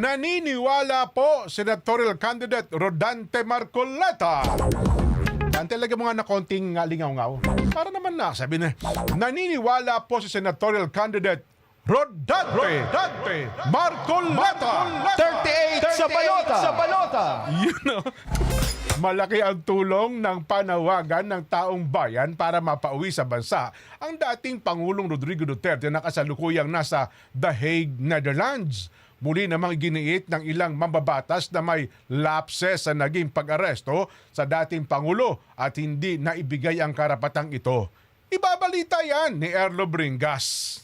Naniniwala po senatorial candidate Rodante Marcoleta. Dante, lagyan mo nga na konting lingaw-ngaw. Para naman na, sabi na, naniniwala po si senatorial candidate Rodante Marcoleta. 38 sa balota. You know, malaki ang tulong ng panawagan ng taong bayan para mapauwi sa bansa ang dating Pangulong Rodrigo Duterte na kasalukuyang nasa The Hague, Netherlands. Muli namang iginiit ng ilang mambabatas na may lapses sa naging pag-aresto sa dating Pangulo at hindi naibigay ang karapatang ito. Ibabalita yan ni Erlo Bringas.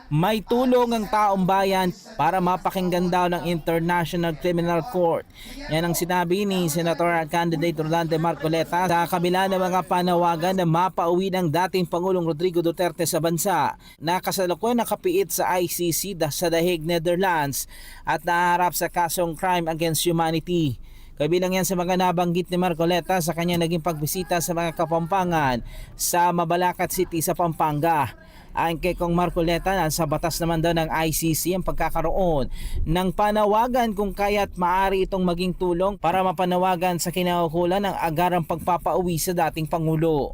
May tulong ang taong bayan para mapakinggan daw ng International Criminal Court. Yan ang sinabi ni Senatorial Candidate Rodante Marcoleta sa kabila ng mga panawagan na mapauwi ng dating Pangulong Rodrigo Duterte sa bansa na kasalukuyan nakapiit sa ICC sa The Hague, Netherlands at naharap sa kasong crime against humanity. Kabilang yan sa mga nabanggit ni Marcoleta sa kanya naging pagbisita sa mga Kapampangan sa Mabalacat City sa Pampanga. Ayon kay Kong Marcoleta, sa batas naman daw ng ICC ang pagkakaroon ng panawagan kung kaya't maaari itong maging tulong para mapanawagan sa kinaukulan ng agarang pagpapauwi sa dating Pangulo.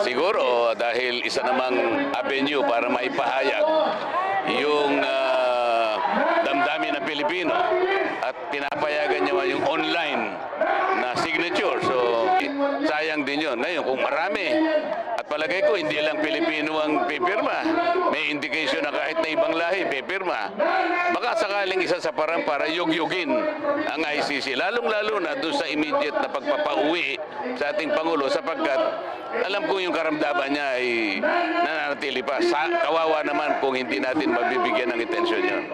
Siguro dahil isa namang avenue para maipahayag yung damdamin ng Pilipino at pinapayagan niya yung online na signature. So sayang din yun. Ngayon kung marami at palagay ko hindi lang Pilipino ang pipirma, may indication na kahit na ibang lahi pipirma, baka sakaling isa sa parang para yugyugin ang ICC, lalong-lalo na doon sa immediate na pagpapauwi sa ating Pangulo sapagkat alam ko yung karamdaman niya ay nananatili pa. Kawawa naman kung hindi natin mabibigyan ng atensyon yun.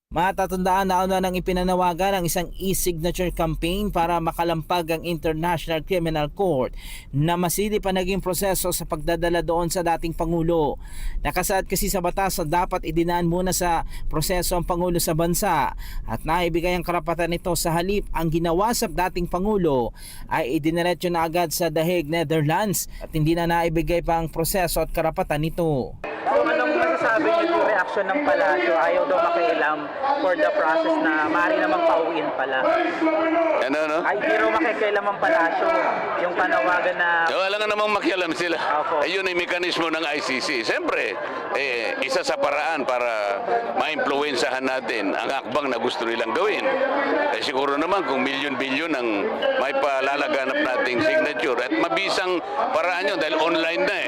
Matatandaan na nang ipinanawagan ang isang e-signature campaign para makalampag ang International Criminal Court na masilip pa naging proseso sa pagdadala doon sa dating Pangulo. Nakasaad kasi sa batas na dapat idinaan muna sa proseso ang Pangulo sa bansa at naibigay ang karapatan nito sa halip ang ginawa sa dating Pangulo ay idiniretso na agad sa The Hague, Netherlands at hindi na naibigay pa ang proseso at karapatan nito. So anong masasabi niyo yung reaction ng palasyo? Ayaw daw makialam for the process na maaari namang pauwiin pala. Ano? Ay, di raw makikialam ang palasyo yung panawagan na... Wala nga namang makialam sila. Ayun ay mekanismo ng ICC. Siyempre, isa sa paraan para ma-influensyahan natin ang akbang na gusto nilang gawin. Siguro naman kung milyon-bilyon ang may palalaganap nating signature at mabisang paraan yun dahil online na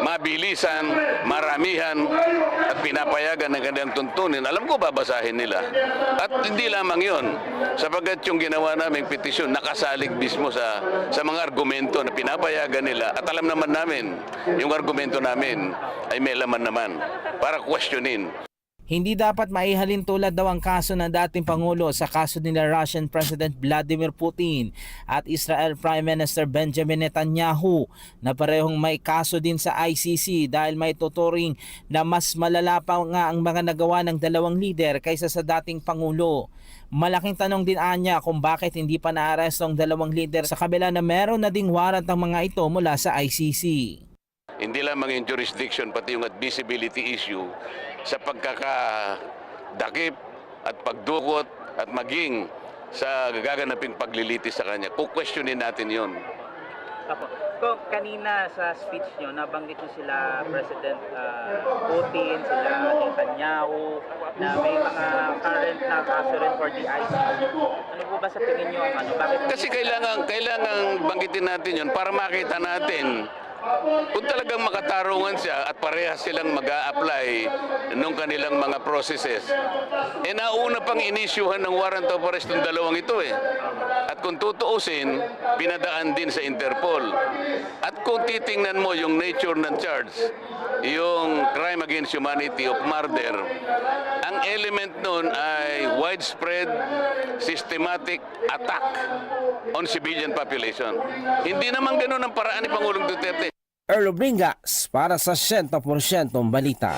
mabilisan, maramihan at pinapayagan ng kanilang tuntunin. Alam ko babasahin nila. At hindi lamang yun, sapagkat yung ginawa naming petisyon nakasalig mismo sa mga argumento na pinapayagan nila at alam naman namin yung argumento namin ay may laman naman para questionin. Hindi dapat maihalin tulad daw ang kaso ng dating Pangulo sa kaso nila Russian President Vladimir Putin at Israel Prime Minister Benjamin Netanyahu na parehong may kaso din sa ICC dahil may tuturing na mas malala pa nga ang mga nagawa ng dalawang lider kaysa sa dating Pangulo. Malaking tanong din anya kung bakit hindi pa naaresto ang dalawang lider sa kabila na meron na ding warrant ang mga ito mula sa ICC. Hindi lamang yung jurisdiction pati yung admissibility issue sa pagkakadakip at pagdukot at maging sa gaganaping paglilitis sa kanya. Kukwestiyonin natin yun. Kung kanina sa speech nyo, nabanggit nyo sila President Putin, sila Netanyahu, na may mga current na kaso rin for the ICC. Ano po ba sa tingin nyo ang ano? Bakit kasi kailangan banggitin natin yun para makita natin kung talagang makatarungan siya at parehas silang mag-a-apply nung kanilang mga processes. Nauna pang inisyuhan ng warrant of arrest ng dalawang ito At kung tutuusin, pinadaan din sa Interpol. At kung titingnan mo yung nature ng charge, yung crime against humanity of murder, ang element nun ay widespread, systematic attack on civilian population. Hindi naman ganun ang paraan ni Pangulong Duterte. Erlo Bringas para sa 100% Balita.